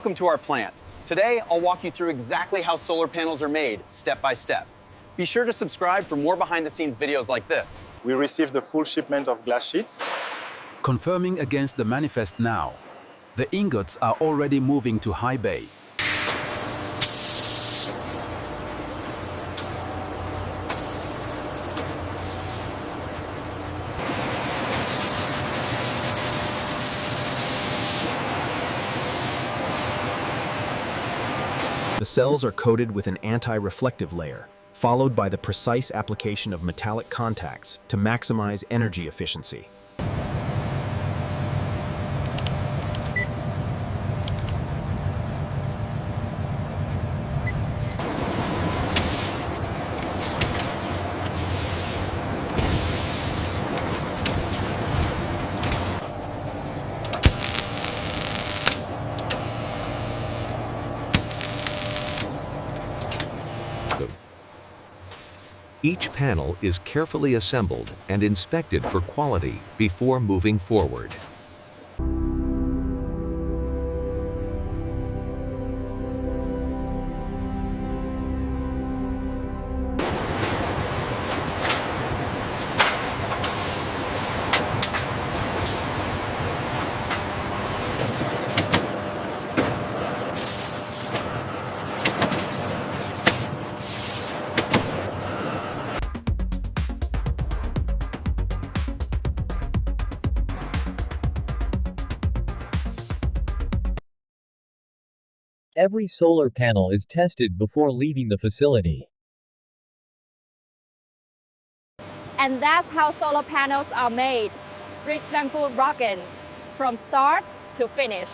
Welcome to our plant. Today, I'll walk you through exactly how solar panels are made, step by step. Be sure to subscribe for more behind-the-scenes videos like this. We received the full shipment of glass sheets. Confirming against the manifest now. The ingots are already moving to high bay. The cells are coated with an anti-reflective layer, followed by the precise application of metallic contacts to maximize energy efficiency. Each panel is carefully assembled and inspected for quality before moving forward. Every solar panel is tested before leaving the facility. And that's how solar panels are made. Rich and full rugged, from start to finish.